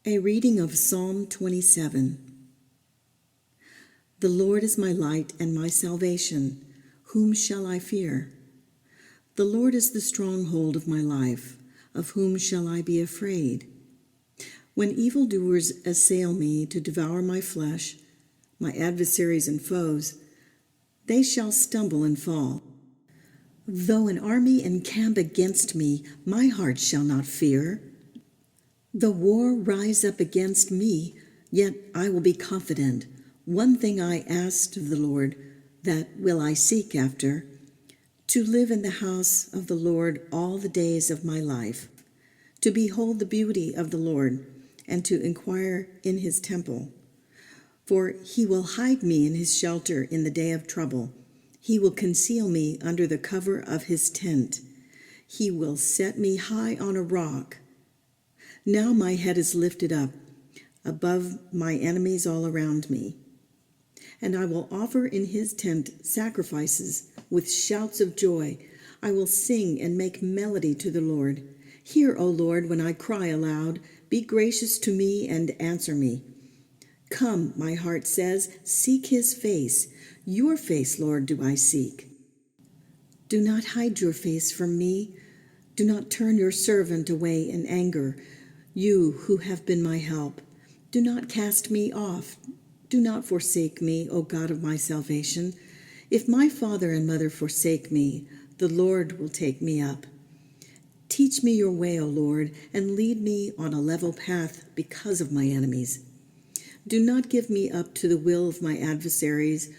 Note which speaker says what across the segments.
Speaker 1: A reading of Psalm 27. The Lord is my light and my salvation. Whom shall I fear? The Lord is the stronghold of my life. Of whom shall I be afraid? When evildoers assail me to devour my flesh, my adversaries and foes, they shall stumble and fall. Though an army encamp against me, my heart shall not fear. The war rise up against me, yet I will be confident. One thing I asked of the Lord, that will I seek after, to live in the house of the Lord all the days of my life, to behold the beauty of the Lord, and to inquire in his temple. For he will hide me in his shelter in the day of trouble. He will conceal me under the cover of his tent. He will set me high on a rock. Now my head is lifted up above my enemies all around me. And I will offer in his tent sacrifices with shouts of joy. I will sing and make melody to the Lord. Hear, O Lord, when I cry aloud. Be gracious to me and answer me. Come, my heart says, seek his face. Your face, Lord, do I seek. Do not hide your face from me. Do not turn your servant away in anger. You who have been my help, do not cast me off. Do not forsake me, O God of my salvation. If my father and mother forsake me, the Lord will take me up. Teach me your way, O Lord, and lead me on a level path because of my enemies. Do not give me up to the will of my adversaries,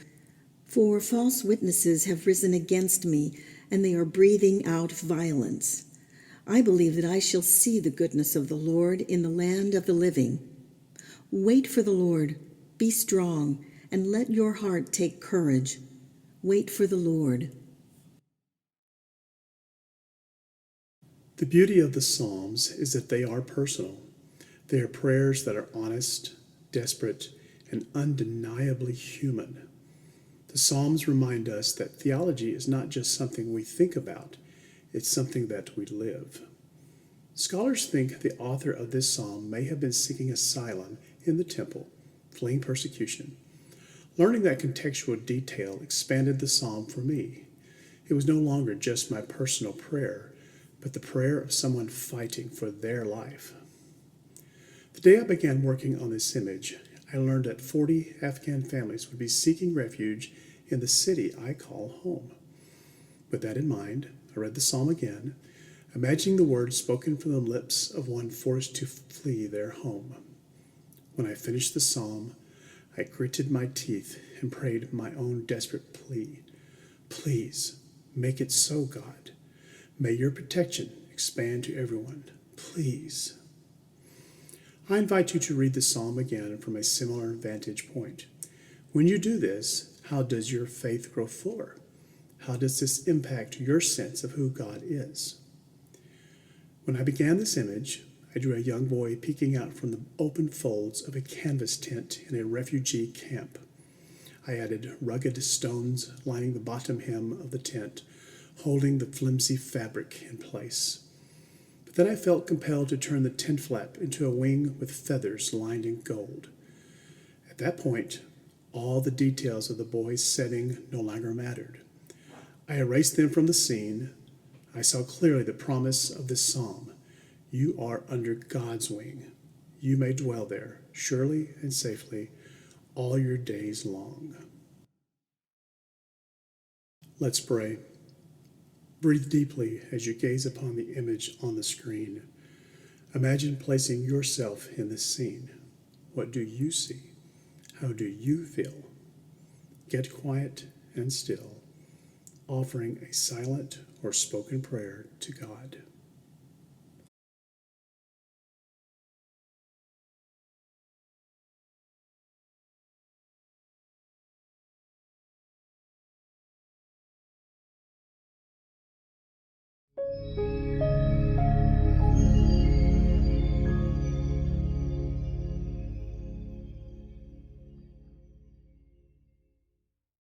Speaker 1: for false witnesses have risen against me, and they are breathing out violence. I believe that I shall see the goodness of the Lord in the land of the living. Wait for the Lord, be strong, and let your heart take courage. Wait for the Lord.
Speaker 2: The beauty of the Psalms is that they are personal. They are prayers that are honest, desperate, and undeniably human. The Psalms remind us that theology is not just something we think about, it's something that we live. Scholars think the author of this psalm may have been seeking asylum in the temple, fleeing persecution. Learning that contextual detail expanded the psalm for me. It was no longer just my personal prayer, but the prayer of someone fighting for their life. The day I began working on this image, I learned that 40 Afghan families would be seeking refuge in the city I call home. With that in mind, I read the psalm again, imagining the words spoken from the lips of one forced to flee their home. When I finished the psalm, I gritted my teeth and prayed my own desperate plea. Please, make it so, God. May your protection expand to everyone. Please. I invite you to read the psalm again from a similar vantage point. When you do this, how does your faith grow fuller? How does this impact your sense of who God is? When I began this image, I drew a young boy peeking out from the open folds of a canvas tent in a refugee camp. I added rugged stones lining the bottom hem of the tent, holding the flimsy fabric in place. But then I felt compelled to turn the tent flap into a wing with feathers lined in gold. At that point, all the details of the boy's setting no longer mattered. I erased them from the scene. I saw clearly the promise of this psalm. You are under God's wing. You may dwell there, surely and safely, all your days long. Let's pray. Breathe deeply as you gaze upon the image on the screen. Imagine placing yourself in this scene. What do you see? How do you feel? Get quiet and still, offering a silent or spoken prayer to God.